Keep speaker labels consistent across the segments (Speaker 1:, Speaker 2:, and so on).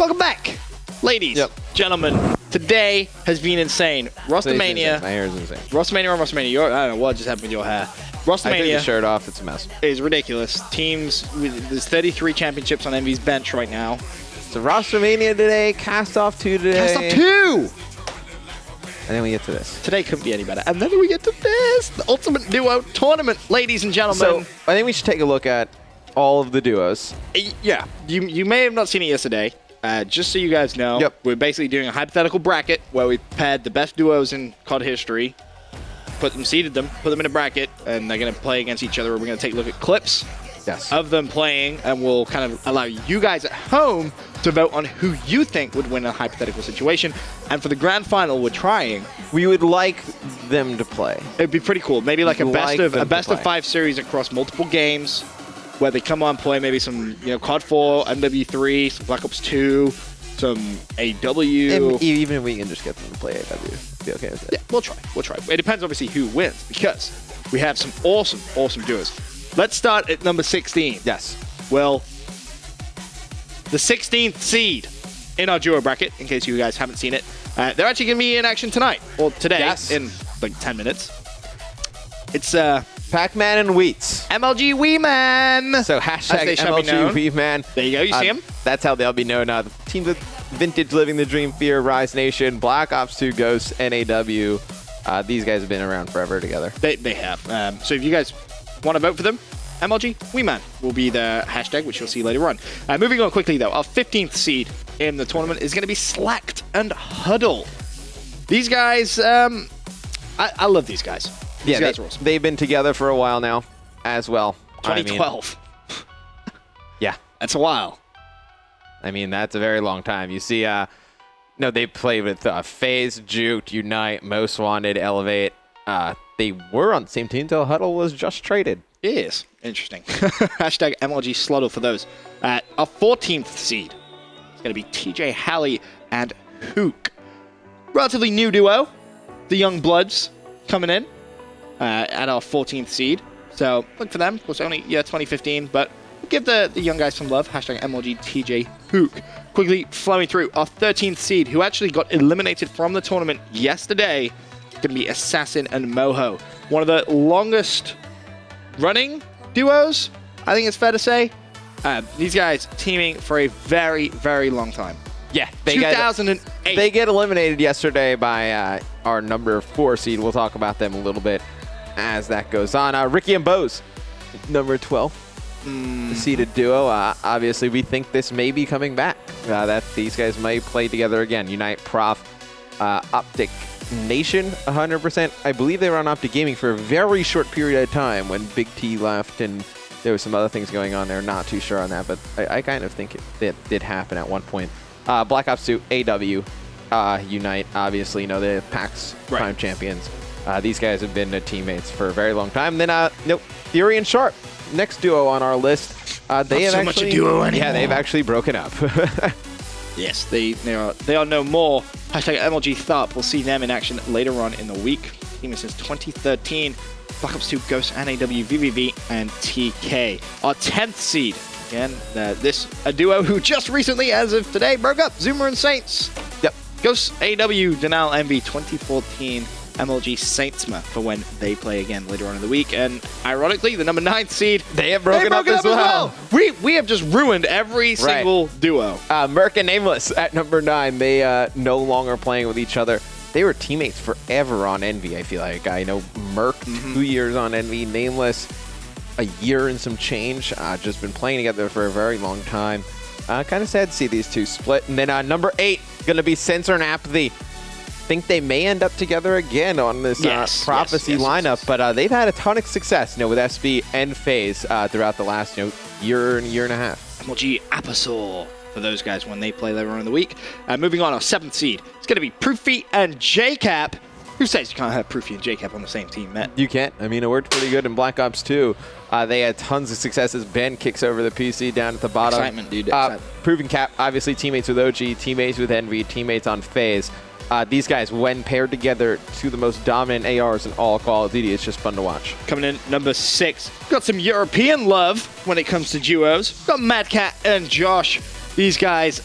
Speaker 1: Welcome back, ladies, gentlemen. Today has been insane. Rostamania.
Speaker 2: My hair is insane.
Speaker 1: Rostamania on Rostamania. I don't know what just happened with your hair. Rostamania.
Speaker 2: I took the shirt off. It's a mess.
Speaker 1: Is ridiculous. Teams, there's 33 championships on Envy's bench right now.
Speaker 2: So Rostamania today, Cast Off 2 today.
Speaker 1: Cast Off 2!
Speaker 2: And then we get to this.
Speaker 1: Today couldn't be any better. And then we get to this, the Ultimate Duo Tournament, ladies and gentlemen.
Speaker 2: So I think we should take a look at all of the duos.
Speaker 1: Yeah, you may have not seen it yesterday. Just so you guys know, we're basically doing a hypothetical bracket where we paired the best duos in COD history, seeded them, put them in a bracket, and they're going to play against each other. We're going to take a look at clips of them playing, and we'll kind of allow you guys at home to vote on who you think would win a hypothetical situation. And for the grand final, we're trying.
Speaker 2: We would like them to play.
Speaker 1: It'd be pretty cool. Maybe like a best of 5 series across multiple games, where they come on, play maybe some, COD 4, MW3, some Black Ops 2, some AW.
Speaker 2: And even if we can just get them to play AW, be okay with it.
Speaker 1: Yeah, we'll try. We'll try. It depends, obviously, who wins, because we have some awesome duos. Let's start at number 16.
Speaker 2: Yes.
Speaker 1: Well, the 16th seed in our duo bracket, in case you guys haven't seen it. They're actually going to be in action tonight, or today, in like 10 minutes. It's
Speaker 2: Pac-Man and Wheats.
Speaker 1: MLG Weeman.
Speaker 2: So hashtag MLG Weeman.
Speaker 1: There you go. You see him?
Speaker 2: That's how they'll be known. The teams with Vintage, Living the Dream, Fear, Rise Nation, Black Ops 2, Ghosts, NAW. These guys have been around forever together.
Speaker 1: They have. So if you guys want to vote for them, MLG Weeman will be the hashtag, which you'll see later on. Moving on quickly, though, our 15th seed in the tournament is going to be Slacked and Huddle. These guys, I love these guys. These guys are awesome.
Speaker 2: They've been together for a while now as well.
Speaker 1: 2012.
Speaker 2: Yeah.
Speaker 1: That's a while.
Speaker 2: I mean, that's a very long time. You see, they play with FaZe, Juked, Unite, Most Wanted, Elevate. They were on the same team until Huddle was just traded.
Speaker 1: It is. Interesting. Hashtag MLG Sluttle for those. Our 14th seed is going to be TJ Halley and Hook. Relatively new duo. The Young Bloods coming in at our 14th seed. So look for them. Of course, only 2015, but give the young guys some love. Hashtag MLG TJ Hook. Quickly flowing through our 13th seed, who actually got eliminated from the tournament yesterday, going to be Assassin and Moho. One of the longest running duos, I think it's fair to say. These guys teaming for a very, very long time.
Speaker 2: Yeah,
Speaker 1: 2008.
Speaker 2: They get eliminated yesterday by our number 4 seed. We'll talk about them a little bit as that goes on. Ricky and Bose, number 12. Seeded duo. Obviously, we think this may be coming back. That these guys might play together again. Unite, Prof, Optic Nation, 100%. I believe they were on Optic Gaming for a very short period of time when Big T left, and there was some other things going on there. Not too sure on that, but I kind of think it did happen at one point. Black Ops 2, AW, Unite, obviously, the PAX Prime champions. These guys have been teammates for a very long time. Then, Fury and Sharp, next duo on our list. They have
Speaker 1: much a duo anymore.
Speaker 2: Yeah, they've actually broken up.
Speaker 1: Yes, they are no more. Hashtag MLG Tharp. We'll see them in action later on in the week. Teaming since 2013. Black Ops 2, Ghost, NAW, VVV, and TK. Our 10th seed. Again, a duo who just recently, as of today, broke up. Zoomer and Saints.
Speaker 2: Yep.
Speaker 1: Ghost, AW, Denal, MV, 2014. MLG Saintsma for when they play again later on in the week. And ironically, the number 9th seed,
Speaker 2: they have broken up as well.
Speaker 1: We have just ruined every single duo.
Speaker 2: Merc and Nameless at number 9. They no longer playing with each other. They were teammates forever on Envy, I feel like. I know Merc, 2 years on Envy. Nameless, a year and some change. Just been playing together for a very long time. Kind of sad to see these two split. And then number 8, going to be Censor and Apathy. Think they may end up together again on this Prophecy lineup, but they've had a ton of success, with SB and FaZe throughout the last year and a half.
Speaker 1: MLG Apasaur for those guys when they play later on in the week. Moving on, our 7th seed. It's going to be Proofy and JCap. Who says you can't have Proofy and JCap on the same team, Matt?
Speaker 2: You can't. I mean, it worked pretty good in Black Ops 2. They had tons of successes. Ben kicks over the PC down at the bottom.
Speaker 1: Excitement, dude.
Speaker 2: Proof and Cap, obviously teammates with OG, teammates with Envy, teammates on FaZe. These guys, when paired together, two of the most dominant ARs in all Call of Duty. It's just fun to watch.
Speaker 1: Coming in number 6. Got some European love when it comes to duos. Got Mad Cat and Josh. These guys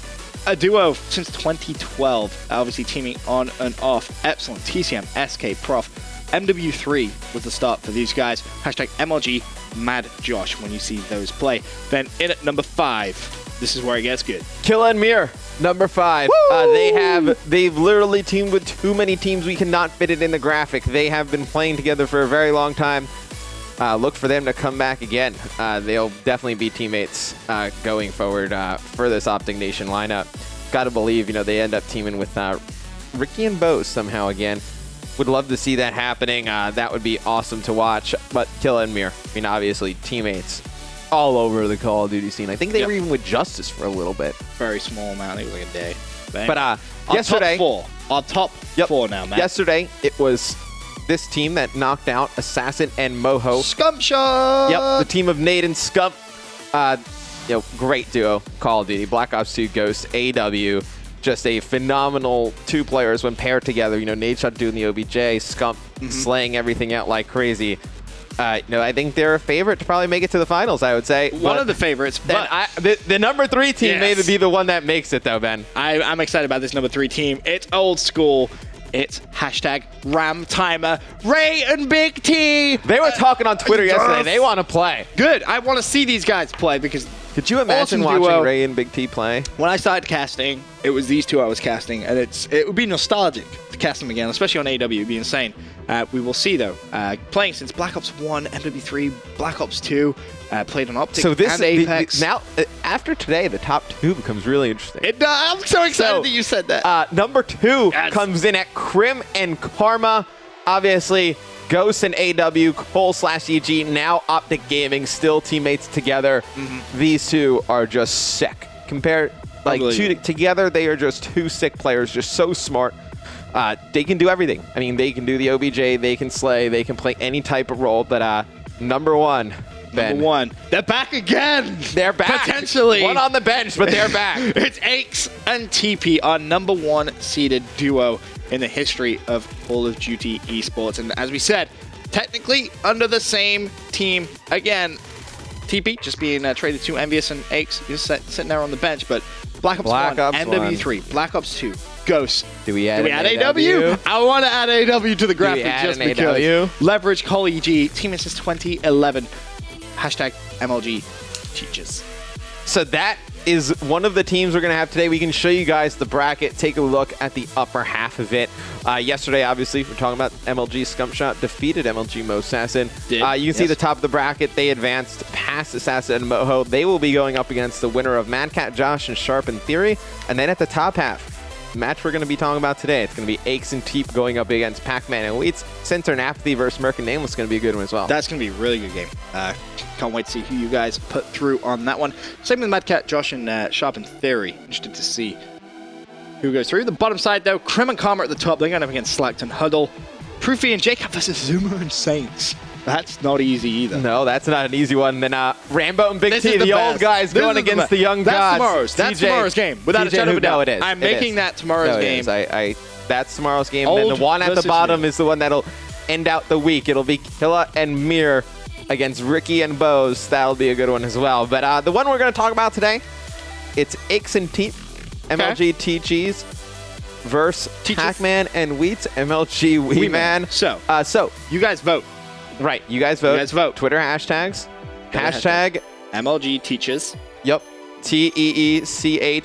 Speaker 1: a duo since 2012, obviously teaming on and off. Epsilon, TCM, SK, Prof, MW3 was the start for these guys. Hashtag MLG Mad Josh when you see those play. Then in at number 5, this is where it gets good.
Speaker 2: Killa and Mir, number 5. They've literally teamed with too many teams. We cannot fit it in the graphic. They have been playing together for a very long time. Look for them to come back again. They'll definitely be teammates going forward for this Optic Nation lineup. Got to believe, they end up teaming with Ricky and Bose somehow again. Would love to see that happening. That would be awesome to watch. But Killa and Mir, obviously teammates all over the Call of Duty scene. I think they were even with Justice for a little bit.
Speaker 1: Very small amount. I think it was like a day.
Speaker 2: But yesterday,
Speaker 1: our top 4 now, man.
Speaker 2: Yesterday, it was this team that knocked out Assassin and Moho.
Speaker 1: Scumpshot!
Speaker 2: Yep, the team of Nate and Scump. Great duo, Call of Duty. Black Ops 2 Ghost, AW. Just a phenomenal 2 players when paired together. Nate shot doing the OBJ, Scump slaying everything out like crazy. I think they're a favorite to probably make it to the finals, I would say.
Speaker 1: One of the favorites, but
Speaker 2: the number 3 team may be the one that makes it, though, Ben.
Speaker 1: I'm excited about this number 3 team. It's old school. It's hashtag Ram Timer, Ray and Big T.
Speaker 2: They were talking on Twitter yesterday. They want to play.
Speaker 1: Good. I want to see these guys play because
Speaker 2: could you imagine
Speaker 1: awesome
Speaker 2: watching Ray and Big T play? When
Speaker 1: I started casting, it was these 2 I was casting, and it would be nostalgic to cast them again, especially on AW. It'd be insane. We will see, though. Playing since Black Ops 1, MW3, Black Ops 2, played on Optic and Apex.
Speaker 2: Now, after today, the top 2 becomes really interesting.
Speaker 1: I'm so excited that you said that.
Speaker 2: Number 2 comes in at Crim and Karma. Obviously, Ghost and AW, Cole/EG, now Optic Gaming, still teammates together. These 2 are just sick. Compared, together, they are just 2 sick players, just so smart. They can do everything. They can do the OBJ, they can slay, they can play any type of role. But number 1, Ben.
Speaker 1: Number 1. They're back again.
Speaker 2: They're back.
Speaker 1: Potentially.
Speaker 2: One on the bench, but they're back.
Speaker 1: It's Aches and TP, our number 1 seeded duo in the history of Call of Duty eSports. And as we said, technically under the same team again. TP just being traded to Envious and Aches just sitting there on the bench. But Black Ops 1, MW3, Black Ops 2, Ghost.
Speaker 2: Do we add
Speaker 1: AW? I want to add AW to the graphic just because. Leverage, Call EG, teaming since 2011. Hashtag MLG teaches.
Speaker 2: So that is one of the teams we're going to have today. We can show you guys the bracket. Take a look at the upper half of it. Yesterday, obviously, we're talking about MLG Scumpshot defeated MLG Mo Assassin. You can see the top of the bracket. They advanced past Assassin and Moho. They will be going up against the winner of Mad Cat Josh and Sharp in Theory. And then at the top half, the match we're going to be talking about today, it's going to be Aches and Teep going up against Pac-Man and Wheats. Center and Apathy versus Merc and Nameless is going to be a good one as well.
Speaker 1: That's going to be a really good game. Can't wait to see who you guys put through on that one. Same with Mad Cat, Josh, and Sharp in Theory. Interested to see who goes through. The bottom side, though, Crim and Karma at the top. They're going up against Select and Huddle. Proofy and Jacob versus Zuma and Saints. That's not easy either.
Speaker 2: No, that's not an easy one. Then Rambo and Big T, the old guys going against the young gods.
Speaker 1: That's tomorrow's game, without a shadow of a doubt.
Speaker 2: No, it is.
Speaker 1: I'm making that tomorrow's game.
Speaker 2: That's tomorrow's game. And then the one at the bottom is the one that'll end out the week. It'll be Killa and Mir against Ricky and Bose. That'll be a good one as well. But the one we're going to talk about today, it's Aches and Teep, MLG TGs versus Pac-Man and Wheats, MLG Wee Man.
Speaker 1: So you guys vote.
Speaker 2: Right, you guys vote. Twitter hashtags. Hashtag
Speaker 1: MLG Teaches.
Speaker 2: Yep. TEECHES.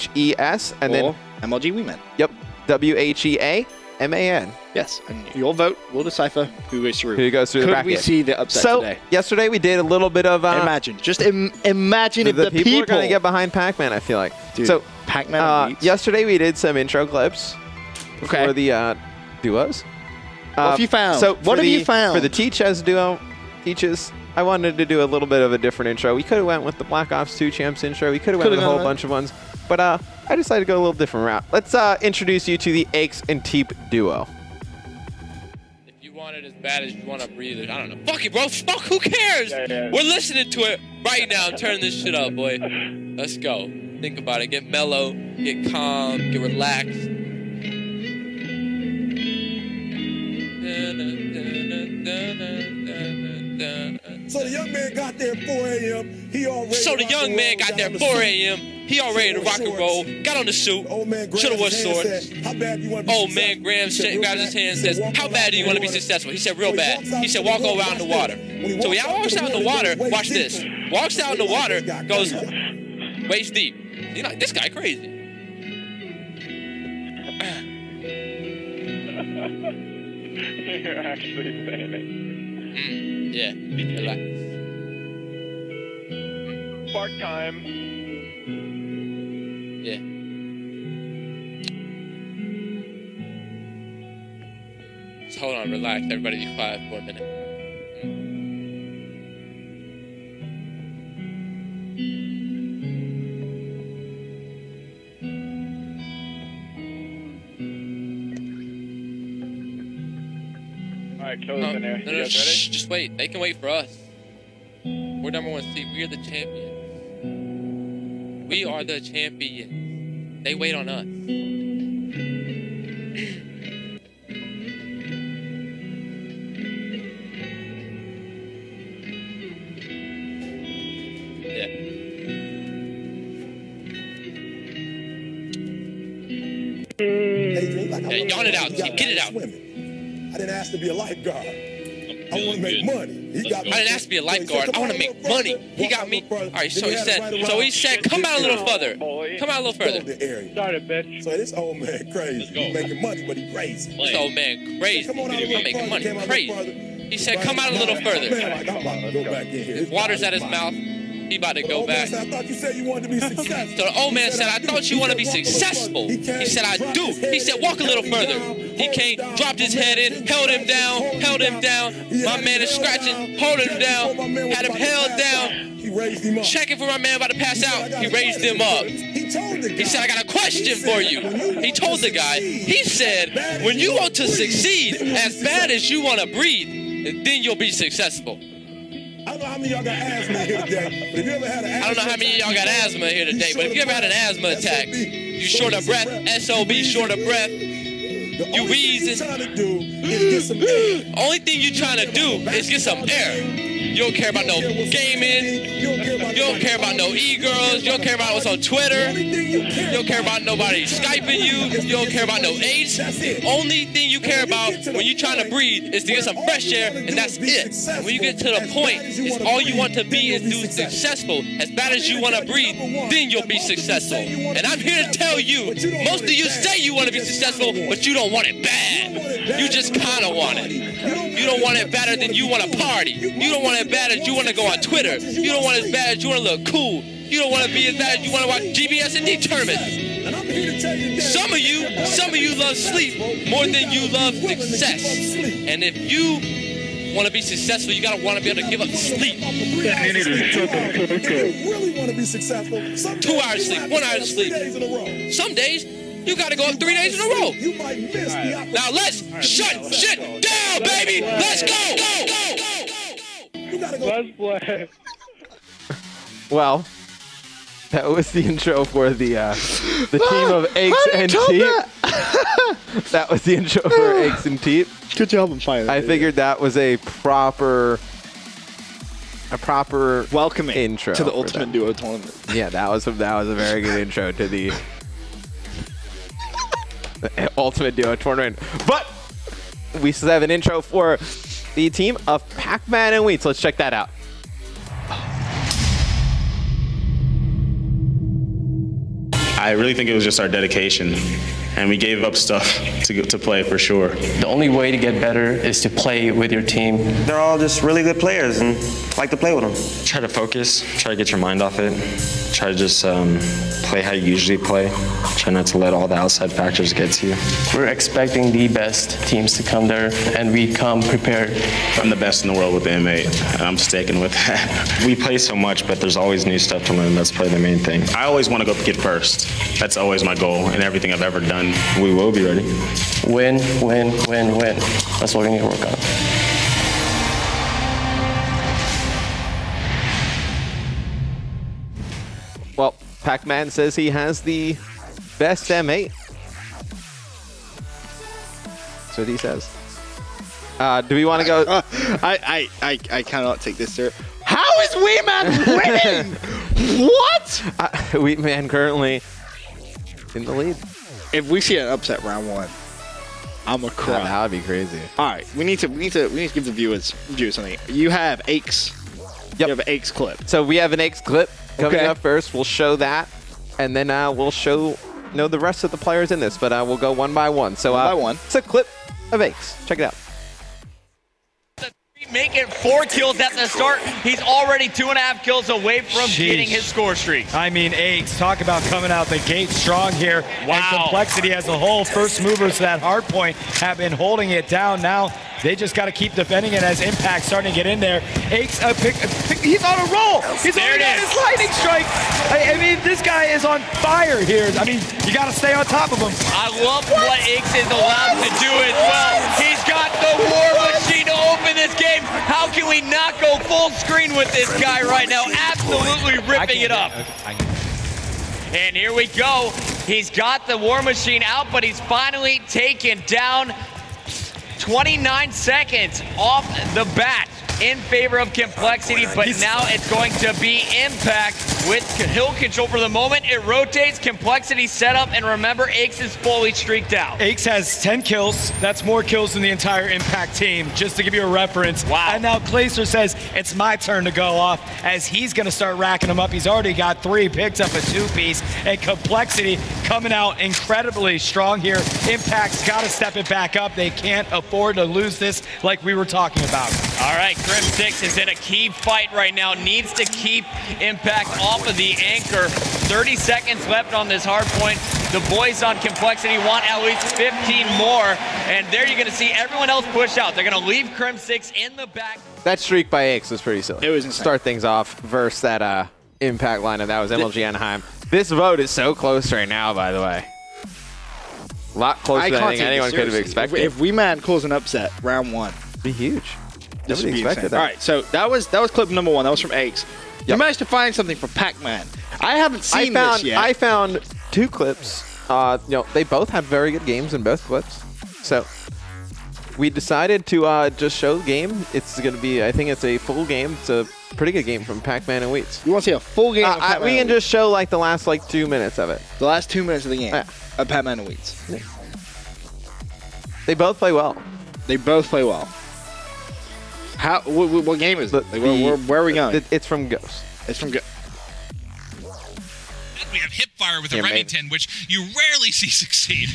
Speaker 2: And then
Speaker 1: MLG Wee Man.
Speaker 2: Yep. WHEAMAN.
Speaker 1: Yes, and your vote will decipher who goes through.
Speaker 2: Who goes through the bracket.
Speaker 1: Could we see the upset today?
Speaker 2: Yesterday we did a little bit of...
Speaker 1: imagine. Just imagine if the people
Speaker 2: are going to get behind Pac-Man, I feel like.
Speaker 1: Dude, so, Pac-Man
Speaker 2: yesterday we did some intro clips for the duos.
Speaker 1: What have you found?
Speaker 2: What have you found? For the Teaches duo, I wanted to do a little bit of a different intro. We could have went with the Black Ops 2 Champs intro. We could have went with a whole bunch of ones. But I decided to go a little different route. Let's introduce you to the Aches and Teep duo.
Speaker 3: If you want it as bad as you want to breathe it, I don't know. Fuck it, bro. Fuck, who cares? Yeah. We're listening to it right now. Turn this shit up, boy. Let's go. Think about it. Get mellow. Get calm. Get relaxed.
Speaker 4: So the young man got there at 4 a.m. He already.
Speaker 3: So the young man got there at 4 a.m. He all ready to rock and roll. Got on the suit. Shoulda wore shorts. Old man grabs his hand and says, how bad do you want to be successful? He said, real bad. He said, walk over out in the water. So he walks out in the water. Watch this. Walks out in the water, goes waist deep. You're like, this guy crazy.
Speaker 4: You're actually saying it.
Speaker 3: Yeah, relax.
Speaker 4: Spark time.
Speaker 3: Yeah. Just hold on, relax. Everybody be quiet for a minute.
Speaker 4: All right, kill us in there. You guys ready?
Speaker 3: Shh, just wait. They can wait for us. We're #1 seed. We are the champions. We are the champions. They wait on us. Yeah. Yeah, yawn it out. Get it out.
Speaker 5: I didn't ask to be a lifeguard. I want to make money.
Speaker 3: I didn't ask to be a lifeguard. I want to make money. He got me. All right, so he said, come out a little further. Come out a little further.
Speaker 4: Started, bitch.
Speaker 5: So this old man crazy. He's making money, but he's crazy.
Speaker 3: This old man crazy. I'm making money. Crazy. He said, come out a little further. His water's at his mouth. He about to go back.
Speaker 5: I thought you said you wanted to be successful.
Speaker 3: So the old man said, I thought you want to be successful. He said, I do. He said, walk a little further. He came, dropped his head in, held him down. My man is scratching, holding him down, had him held down. Checking for my man about to pass out. He raised him up. He said, I got a question for you. He told the guy, he said, when you want to succeed as bad as you want to breathe, then you'll be successful.
Speaker 5: I don't know how many of y'all got asthma here today, but if you ever had an
Speaker 3: I don't know how many of y'all got asthma here today, but if you ever had an asthma attack, you short of breath, SOB, short of breath, you wheezing. Only thing you trying to do is get some air. You don't care about no gaming. You don't care about no e-girls. You don't care about what's on Twitter. You don't care about nobody Skyping you. You don't care about no AIDS. Only thing you care about when you're trying to breathe is to get some fresh air, and that's it. And when you get to the point, is all you want to be is do successful. As bad as you want to breathe, then you'll be successful. And I'm here to tell you, most of you say you want to be successful, but you don't want it bad. You just kind of want it. You don't want it better than you want to party. You don't want it bad as you want to go on Twitter. You don't want it as bad as you want to look cool. You don't want to be as bad as you want to watch GBS and D tournaments. Some of you love sleep more than you love success. And if you want to be successful, you gotta want to be able to give up sleep. 2 hours sleep, 1 hour sleep. Some days you gotta go up 3 days in a row. Now let's shut shit down, baby. Let's go.
Speaker 4: Let's play.
Speaker 2: Well, that was the intro for the team of Eggs and Teat. That was the intro for Eggs and Teat.
Speaker 1: Good job on finding that.
Speaker 2: I figured that was a proper
Speaker 1: welcoming
Speaker 2: intro
Speaker 1: to the Ultimate Duo tournament.
Speaker 2: Yeah, that was a very good intro to the Ultimate Duo tournament. But we still have an intro for the team of Pac-Man and Wheats. Let's check that out.
Speaker 6: I really think it was just our dedication, and we gave up stuff to play for sure.
Speaker 7: The only way to get better is to play with your team.
Speaker 8: They're all just really good players and like to play with them.
Speaker 9: Try to focus, try to get your mind off it, try to just play how you usually play, try not to let all the outside factors get to you.
Speaker 7: We're expecting the best teams to come there, and we come prepared.
Speaker 6: I'm the best in the world with the M8, and I'm sticking with that.
Speaker 9: We play so much, but there's always new stuff to learn. That's probably the main thing.
Speaker 6: I always want to go get first. That's always my goal in everything I've ever done.
Speaker 9: We will be ready.
Speaker 7: Win, win, win, win. That's what we need to work on.
Speaker 2: Well, Pac-Man says he has the best M8. That's what he says. Do we want to go?
Speaker 1: I cannot take this, sir. How is Wee Man winning? What?
Speaker 2: Wheatman currently in the lead.
Speaker 1: If we see an upset round 1, I'm a cry.
Speaker 2: That would be crazy.
Speaker 1: All right, we need to give the viewers something. You have Aches.
Speaker 2: Yep.
Speaker 1: You have an Aches clip.
Speaker 2: So we have an Aches clip coming
Speaker 1: Okay.
Speaker 2: up first. We'll show that, and then we'll show the rest of the players in this. But we'll go one by one. So
Speaker 1: One by one.
Speaker 2: It's a clip of Aches. Check it out.
Speaker 10: Making 4 kills at the start. He's already 2.5 kills away from getting his score streak.
Speaker 11: I mean, Aches, talk about coming out the gate strong here.
Speaker 10: Wow.
Speaker 11: And Complexity as a whole, first movers to that hard point, have been holding it down. Now they just got to keep defending it as Impact starting to get in there. Aches, he's on a roll. He's already on his lightning strike. I mean, this guy is on fire here. I mean, you got to stay on top of him.
Speaker 10: I love what Aches is allowed to do as well. He's got the war machine to open this game. How can we not go full screen with this guy right now? Absolutely ripping it up. And here we go. He's got the war machine out, but he's finally taken down 29 seconds off the bat in favor of Complexity, but now it's going to be Impact with hill control for the moment. It rotates, Complexity set up, and remember, Aches is fully streaked out.
Speaker 11: Aches has 10 kills. That's more kills than the entire Impact team, just to give you a reference.
Speaker 10: Wow.
Speaker 11: And now Clayster says, it's my turn to go off, as he's going to start racking them up. He's already got 3, picked up a 2-piece, and Complexity coming out incredibly strong here. Impact's got to step it back up. They can't afford to lose this like we were talking about.
Speaker 10: All right, Crim6 is in a key fight right now. Needs to keep Impact off of the anchor. 30 seconds left on this hard point. The boys on Complexity want at least 15 more. And there you're going to see everyone else push out. They're going to leave Crim6 in the back.
Speaker 2: That streak by Aches was pretty silly.
Speaker 1: It was insane.
Speaker 2: Start things off versus that Impact lineup. That was MLG Anaheim. This vote is so close right now, by the way. A lot closer than I think anyone could have expected.
Speaker 1: If Wheatman calls an upset round 1,
Speaker 2: be huge.
Speaker 1: This
Speaker 2: Nobody expected that.
Speaker 1: All right, so that was clip number 1. That was from Aches. You managed to find something from Pac-Man. I haven't seen this yet.
Speaker 2: I found 2 clips. They both have very good games in both clips. So we decided to just show the game. It's going to be, I think it's a full game. It's a pretty good game from Pac-Man and Wheats.
Speaker 1: You want to see a full game of Pac-Man?
Speaker 2: We can just show like the last 2 minutes of it.
Speaker 1: The last 2 minutes of the game
Speaker 2: of
Speaker 1: Pac-Man and Wheats.
Speaker 2: Yeah. They both play well.
Speaker 1: They both play well. What game is it? Where are we going?
Speaker 2: It's from Ghost.
Speaker 1: It's from Ghost.
Speaker 12: We have Hipfire with a Remington, which you rarely see succeed.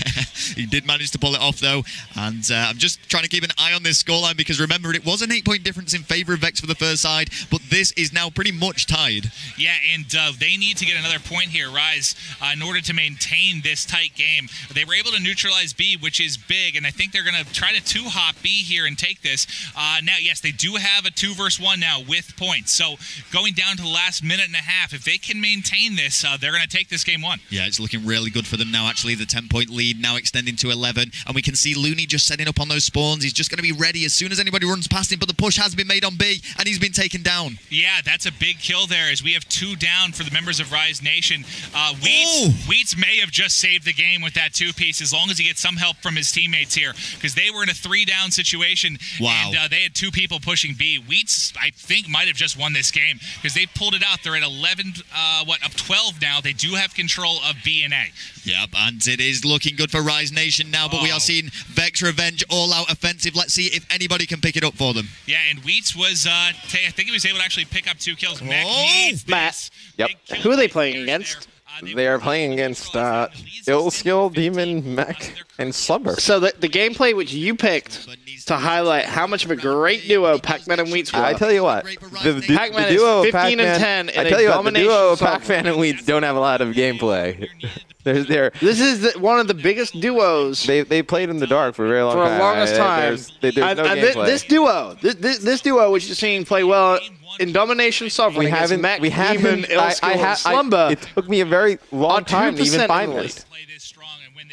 Speaker 12: He did manage to pull it off, though. And I'm just trying to keep an eye on this scoreline because remember, it was an 8-point difference in favor of Vex for the first side, but this is now pretty much tied.
Speaker 13: Yeah, and they need to get another point here, Rise, in order to maintain this tight game. They were able to neutralize B, which is big, and I think they're going to try to 2-hop B here and take this. Now, yes, they do have a 2 versus 1 now with points. So going down to the last minute and a half, if they can maintain this, they're going to take this game 1.
Speaker 12: Yeah, it's looking really good for them now, actually. The 10-point lead now extending to 11. And we can see Looney just setting up on those spawns. He's just going to be ready as soon as anybody runs past him. But the push has been made on B, and he's been taken down.
Speaker 13: Yeah, that's a big kill there as we have 2 down for the members of Rise Nation. Wheats may have just saved the game with that 2-piece as long as he gets some help from his teammates here because they were in a 3-down situation.
Speaker 12: Wow.
Speaker 13: And they had 2 people pushing B. Wheats, I think, might have just won this game because they pulled it out. They're at 11, up 12 now. They do have control of B and A.
Speaker 12: Yep, and it is looking good for Rise Nation now, but we are seeing Vex Revenge all-out offensive. Let's see if anybody can pick it up for them.
Speaker 13: Yeah, and Wheats was, I think he was able to actually pick up 2 kills.
Speaker 1: Matt. Yep. Who are they playing against?
Speaker 2: They are playing against Ill Skill, Demon, Mech, and Slumber.
Speaker 1: So the gameplay which you picked to highlight how much of a great duo Pac-Man and Wheats were.
Speaker 2: I tell you what, the
Speaker 1: Pac-Man
Speaker 2: duo
Speaker 1: is 15 and 10 in a domination.
Speaker 2: The duo of Pac-Man and Wheats don't have a lot of gameplay.
Speaker 1: This is one of the biggest duos.
Speaker 2: They played in the dark for a very long time.
Speaker 1: For the longest time.
Speaker 2: There's no gameplay.
Speaker 1: This duo, which you're seeing play well in Domination Sovereign against Mech, Demon, Ill Skill, and Slumber.
Speaker 2: It took me a very long time to even find this.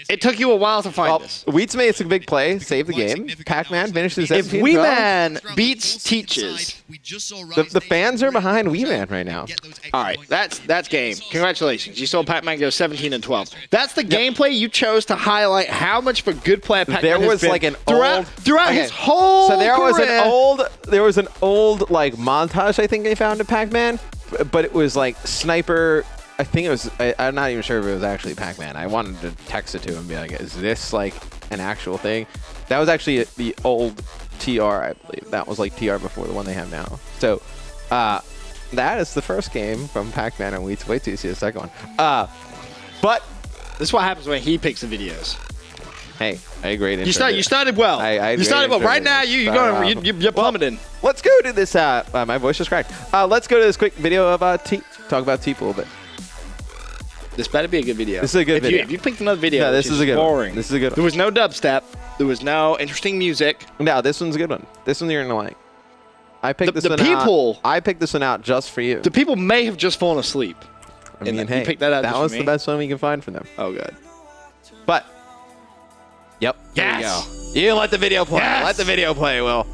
Speaker 1: It took you a while to find this.
Speaker 2: Wheats made a big play, saved the game. Pac-Man finishes 17-12.
Speaker 1: If Wheatman beats Teaches,
Speaker 2: the fans are behind Wheatman right now.
Speaker 1: All right, that's game. Congratulations. You saw Pac-Man go 17-12. That's the gameplay you chose to highlight how much of a good player Pac-Man
Speaker 2: There
Speaker 1: has
Speaker 2: was
Speaker 1: been
Speaker 2: like an
Speaker 1: throughout his whole
Speaker 2: So there
Speaker 1: career.
Speaker 2: was an old like montage I think they found in Pac-Man but it was like Sniper. I think it was. I'm not even sure if it was actually Pac-Man. I wanted to text it to him and be like, "Is this like an actual thing?" That was actually the old TR, I believe. That was like TR before the one they have now. So that is the first game from Pac-Man and Wheats. Wait till you see the second one. But
Speaker 1: this is what happens when he picks the videos.
Speaker 2: Hey, I agree.
Speaker 1: You started well. You started well. Right now, you're plummeting.
Speaker 2: Let's go to this. My voice just cracked. Let's go to this quick video of talk about Teep a little bit.
Speaker 1: This better be a good video.
Speaker 2: This is a good video.
Speaker 1: If you picked another video,
Speaker 2: this is a good
Speaker 1: boring.
Speaker 2: one. This is a good one.
Speaker 1: There was no dubstep. There was no interesting music.
Speaker 2: No, this one's a good one. This one you're gonna like. I picked this one out. I picked this one out just for you.
Speaker 1: The people may have just fallen asleep.
Speaker 2: I mean, hey,
Speaker 1: picked that out.
Speaker 2: That was the best one we can find for them.
Speaker 1: Oh, good.
Speaker 2: But, yep.
Speaker 1: Yes.
Speaker 2: There you go. You let the video play.
Speaker 1: Yes.
Speaker 2: Let the video play, Will.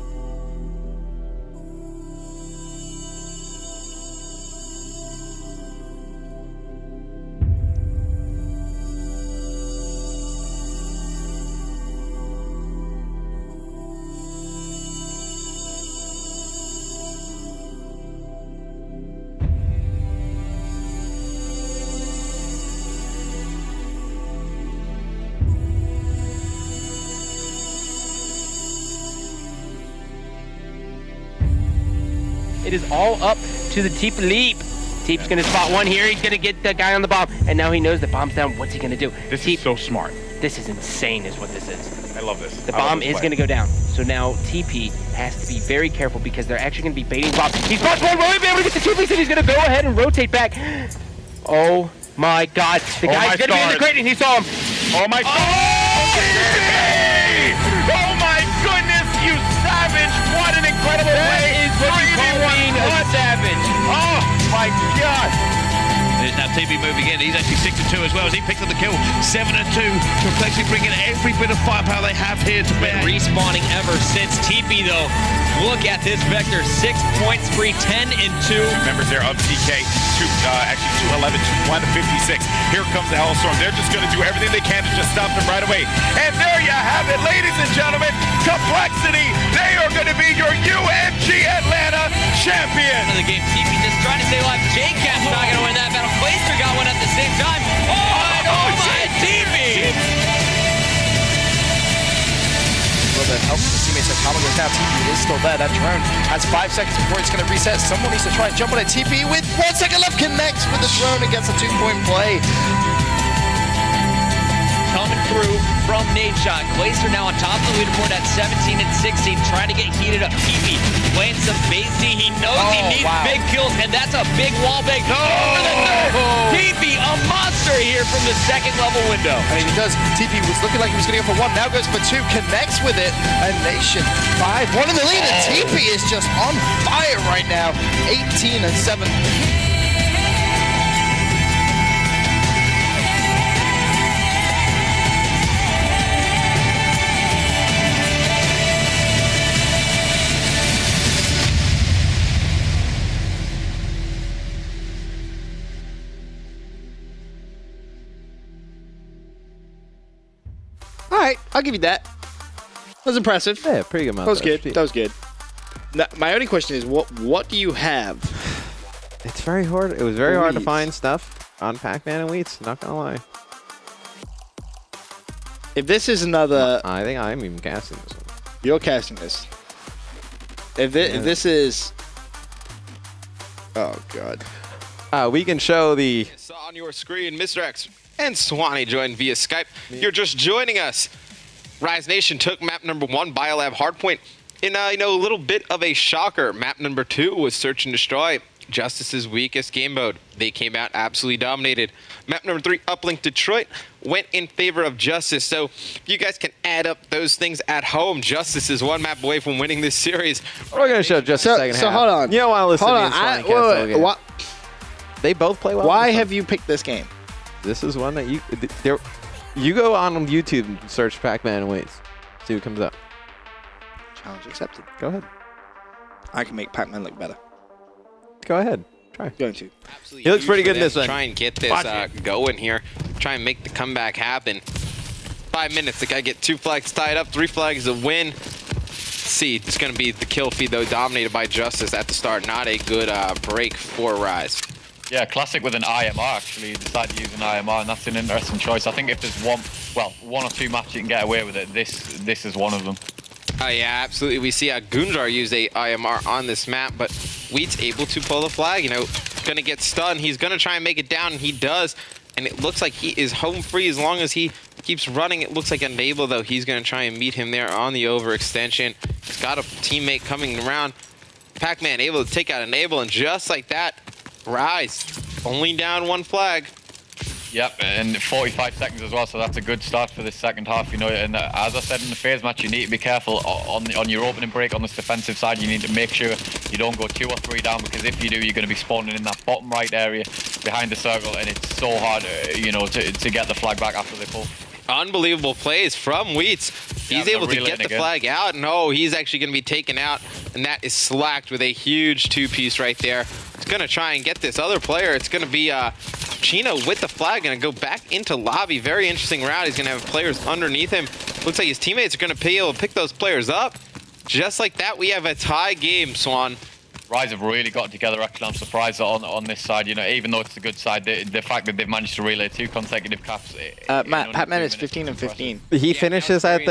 Speaker 14: It is all up to the Teep leap. Teep's going to spot one here. He's going to get the guy on the bomb. And now he knows the bomb's down. What's he going to do?
Speaker 15: This is so smart.
Speaker 14: This is insane is what this is.
Speaker 15: I love this.
Speaker 14: The bomb is going to go down. So now TP has to be very careful because they're actually going to be baiting bombs. He spots one. Will he be able to get the TP? So he's going to go ahead and rotate back. Oh my God. The guy's going to be in the crate and he saw him.
Speaker 15: Oh my God. Oh my goodness, you savage. What an incredible way.
Speaker 14: That is what you call being a savage.
Speaker 15: Oh my God.
Speaker 16: There's now TP moving in. He's actually 6-2 as well as he picks up the kill. 7-2 to effectively bring in every bit of firepower they have here to bear.
Speaker 10: Respawning ever since. TP though, look at this vector. 6 points free, 10-2.
Speaker 15: Members there of TK, actually 211 to 156. Here comes the Hellstorm. They're just going to do everything they can to just stop them right away. And there you have it, ladies and gentlemen. Complexity. They are going to be your UNG Atlanta champion.
Speaker 10: Of the game, TP just trying to stay alive. J-Cat's not going to win that battle. Clayster got one at the same time. Oh my TP!
Speaker 17: A little bit of help from his teammates like Common goes down. TP is still there. That drone has 5 seconds before it's going to reset. Someone needs to try and jump on a TP with 1 second left. Connects with the drone and gets a 2-point play.
Speaker 10: Coming through from Nade Shot. Clayster now on top of the leaderboard at 17 and 16, trying to get heated up. TP playing some base D. He knows he needs big kills, and that's a big wall bang. For the third. TP, a monster here from the second level window.
Speaker 17: I mean, he does. TP was looking like he was going to go for 1. Now goes for 2. Connects with it. And Nation 5. 1 in the lead. And TP is just on fire right now. 18 and 7.
Speaker 1: All right, I'll give you that. That was impressive.
Speaker 2: Yeah, pretty good.
Speaker 1: That was good. That was good. Now, my only question is, what do you have?
Speaker 2: It's very hard. It was very hard to find stuff on Pac-Man and Wheats. Not gonna lie.
Speaker 1: If this is another,
Speaker 2: I think I'm even casting this one.
Speaker 1: You're casting this. If this is, oh God.
Speaker 2: We can show the.
Speaker 18: On your screen, Mr. X and Swanee joined via Skype. You're just joining us. Rise Nation took map number 1, Biolab Hardpoint, in a little bit of a shocker. Map number 2 was Search and Destroy, Justice's weakest game mode. They came out absolutely dominated. Map number 3, Uplink Detroit, went in favor of Justice. So if you guys can add up those things at home, Justice is 1 map away from winning this series.
Speaker 2: We're gonna show just a second.
Speaker 1: So hold on.
Speaker 2: You don't want to listen
Speaker 1: hold
Speaker 2: to
Speaker 1: on.
Speaker 2: me and They both play well.
Speaker 1: Why have you picked this game?
Speaker 2: This is one that you go on YouTube and search Pac-Man and Wheats. See what comes up.
Speaker 1: Challenge accepted.
Speaker 2: Go ahead.
Speaker 1: I can make Pac-Man look better.
Speaker 2: Go ahead. Try.
Speaker 1: Going to.
Speaker 18: Absolutely
Speaker 2: he looks pretty good in this one.
Speaker 18: Try and get this going here. Try and make the comeback happen. 5 minutes. The guy get 2 flags tied up. 3 flags a win. seed. It's going to be the kill feed, though, dominated by Justice at the start. Not a good break for Rise.
Speaker 19: Yeah, Classic with an IMR, actually. He decided to use an IMR, and that's an interesting choice. I think if there's one or two maps you can get away with it, this is one of them.
Speaker 18: Yeah, absolutely. We see Gunjar use a IMR on this map, but Wheat's able to pull the flag. You know, going to get stunned. He's going to try and make it down, and he does. And it looks like he is home free as long as he keeps running. It looks like Enable, though. He's going to try and meet him there on the overextension. He's got a teammate coming around. Pac-Man able to take out Enable, and just like that, Rise only down one flag.
Speaker 19: Yep, and 45 seconds as well, so that's a good start for this second half, you know. And as I said in the phase match, you need to be careful on your opening break on this defensive side. You need to make sure you don't go 2 or 3 down, because if you do, you're going to be spawning in that bottom right area behind the circle, and it's so hard, you know, to get the flag back after they pull.
Speaker 18: Unbelievable plays from Wheats. He's able to get the flag out. No, he's actually going to be taken out, and that is slacked with a huge 2-piece right there. He's going to try and get this other player. It's going to be Chino with the flag, going to go back into lobby. Very interesting route. He's going to have players underneath him. Looks like his teammates are going to be able to pick those players up. Just like that, we have a tie game, Swan.
Speaker 19: Rise have really got together. Actually, I'm surprised on this side. You know, even though it's a good side, the fact that they've managed to relay 2 consecutive caps.
Speaker 1: Pac-Man is 15 and 15.
Speaker 2: He finishes up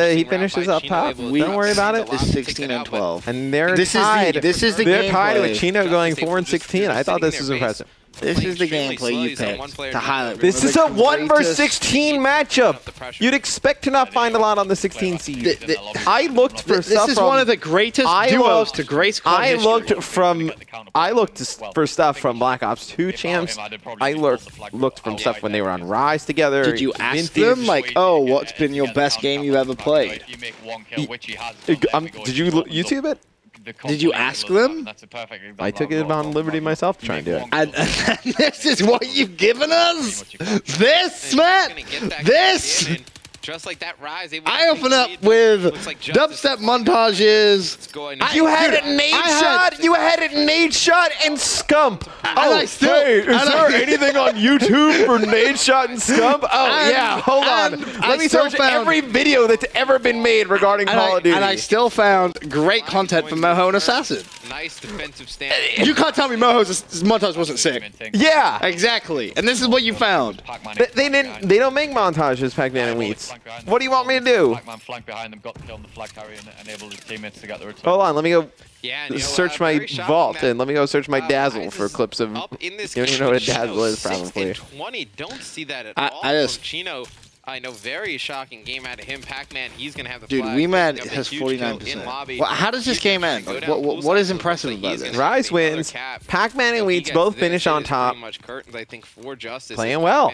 Speaker 2: top. Don't worry about it.
Speaker 1: Is 16 and 12.
Speaker 2: And they're tied.
Speaker 1: This is the
Speaker 2: They're tied
Speaker 1: gameplay.
Speaker 2: with Chino going 4 and 16. I thought this was impressive.
Speaker 1: This is the gameplay you picked to highlight.
Speaker 2: This is a 1 versus 16 matchup. You'd expect to not find a lot on the 16 seed. I looked for stuff.
Speaker 1: This is one of the greatest duos to grace club
Speaker 2: I looked
Speaker 1: history.
Speaker 2: for stuff from Black Ops 2 champs. I looked from stuff when they were on Rise together.
Speaker 1: Did you ask them, like, oh, what's been your best game you ever played?
Speaker 2: Did you YouTube it?
Speaker 1: Did you ask them?
Speaker 2: I took it on liberty myself to try and do it.
Speaker 1: And this is what you've given us? This, Matt? This?
Speaker 18: Just like that, Rise.
Speaker 1: I open up with dubstep montages.
Speaker 2: You had a nade shot. You had a nade shot and Scump. Hey, is there anything on YouTube for nade shot and Scump? Oh yeah, hold on. Let me search every video that's ever been made regarding Call of Duty.
Speaker 1: And I still found great content from Moho and Assassin.
Speaker 18: Nice defensive stand.
Speaker 1: You can't tell me Moho's montage wasn't sick.
Speaker 2: Yeah,
Speaker 1: exactly. And this is what you found.
Speaker 2: They don't make montages, Pac-Man and Wheats. What do you want me to do?
Speaker 19: Blackman flanked behind them, got the kill on the flag carrier, and enabled his teammates to get the return.
Speaker 2: Hold on, let me go
Speaker 18: Yeah,
Speaker 2: search my vault and let me go search my Dazzle for clips of. You don't even know what a Dazzle is, probably.
Speaker 18: 20, don't see that at all from Chino. I know, very shocking game out of him. Pac-Man, he's going to have the flag.
Speaker 1: Dude, WeMad has 49%. Well, how does this game end? Like, what is impressive about this?
Speaker 2: Rise wins. Pac-Man and Wheats both finish on top. Playing well.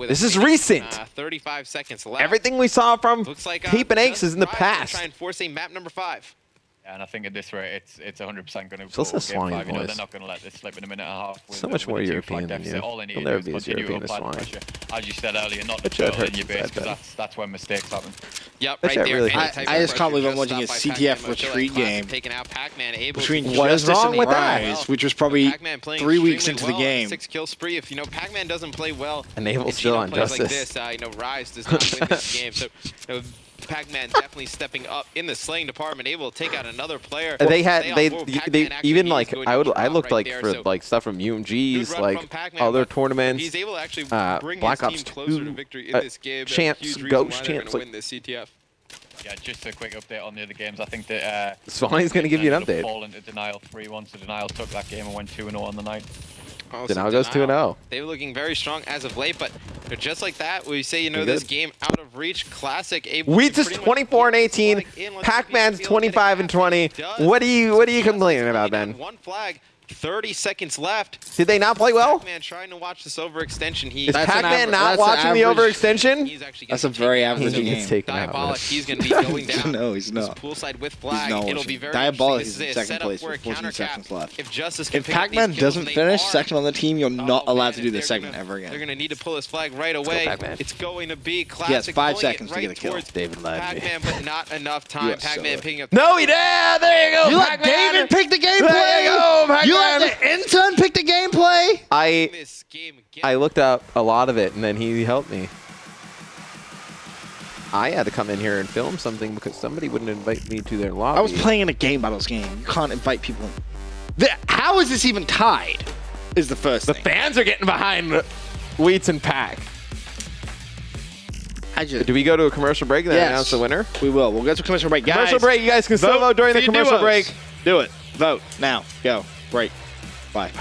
Speaker 2: This is recent.
Speaker 18: 35 seconds left.
Speaker 2: Everything we saw from Heap and Aches is in the past.
Speaker 18: Try and force a map number 5.
Speaker 19: Yeah, and I think at this rate, it's 100% going to
Speaker 2: Still
Speaker 19: go
Speaker 2: says
Speaker 19: game 5.
Speaker 2: Swanee
Speaker 19: You know,
Speaker 2: voice.
Speaker 19: they're not going to let this slip in a minute and a half.
Speaker 2: So much more European than you.
Speaker 19: All they need
Speaker 2: You'll
Speaker 19: to
Speaker 2: never
Speaker 19: do
Speaker 2: be
Speaker 19: is
Speaker 2: as
Speaker 19: continue
Speaker 2: European
Speaker 19: to
Speaker 2: as
Speaker 19: apply the
Speaker 2: Swanee.
Speaker 19: pressure. As you said earlier, not
Speaker 2: That
Speaker 19: to
Speaker 2: shit
Speaker 19: build in
Speaker 2: hurt
Speaker 19: your base,
Speaker 2: bad,
Speaker 19: because that's when mistakes happen.
Speaker 18: Yep,
Speaker 2: That
Speaker 18: right
Speaker 2: shit
Speaker 18: there.
Speaker 2: really
Speaker 1: I just can't believe I'm watching a CTF retreat game between
Speaker 2: What is
Speaker 1: Justice
Speaker 2: wrong
Speaker 1: and
Speaker 2: with that?
Speaker 1: Rise, which was probably 3 weeks into the game.
Speaker 18: 6-kill spree. If Pac-Man doesn't play well,
Speaker 2: Enable still on
Speaker 18: plays
Speaker 2: Justice.
Speaker 18: like this, Rise does not win this game. So, Pac-Man definitely stepping up in the slaying department, able to take out another player.
Speaker 2: They even like I looked like for like stuff from UMGs, like other tournaments,
Speaker 18: He's able to actually bring
Speaker 2: Black
Speaker 18: his
Speaker 2: Ops
Speaker 18: team closer to
Speaker 2: 2,
Speaker 18: victory in this game.
Speaker 2: champs, ghost champs.
Speaker 18: Win this CTF.
Speaker 19: Yeah, just a quick update on the other games. I think that
Speaker 2: Swanee's going to give you an update.
Speaker 19: Fall into Denial 3-1, so Denial took that game and went 2-0 on the night.
Speaker 2: Denial goes 2-0.
Speaker 18: They were looking very strong as of late, but just like that, we say, this game out of reach. Classic.
Speaker 2: Wheats is 24 and 18. Pac-Man's 25 and 20. What are you complaining about, Ben?
Speaker 18: One flag. 30 seconds left.
Speaker 2: Did they not play well?
Speaker 18: Pac-Man trying to watch this overextension.
Speaker 2: Is Pac-Man not watching the overextension?
Speaker 1: That's a very average game.
Speaker 2: He's taken
Speaker 18: Diabolic, he's going to be going down.
Speaker 1: No, he's not.
Speaker 18: Poolside with flag. It'll be very
Speaker 1: Diabolic is
Speaker 18: interesting.
Speaker 1: in second place with 14 seconds left.
Speaker 18: If
Speaker 1: Pac-Man doesn't finish second on the team, you're not allowed to do this segment ever again.
Speaker 18: They're going to need to pull this flag right away. It's going to be Classic.
Speaker 1: He has 5 seconds to get a kill.
Speaker 2: David lied to me.
Speaker 18: Pac-Man, but not enough time. Pac-Man picking up.
Speaker 2: No, he did. There you go.
Speaker 1: You let David pick the gameplay.
Speaker 2: There you go, Pac-Man.
Speaker 1: You let the intern pick the gameplay.
Speaker 2: I looked up a lot of it, and then he helped me. I had to come in here and film something because somebody wouldn't invite me to their lobby.
Speaker 1: I was playing in a game battles game. You can't invite people in. How is this even tied? Is the first thing.
Speaker 2: The fans are getting behind Wheats and Pack. Do we go to a commercial break and then announce the winner?
Speaker 1: We will. We'll go to a commercial break. Guys,
Speaker 2: commercial break. You guys can still vote during the commercial break.
Speaker 1: Do it. Vote now. Go. Break. Bye.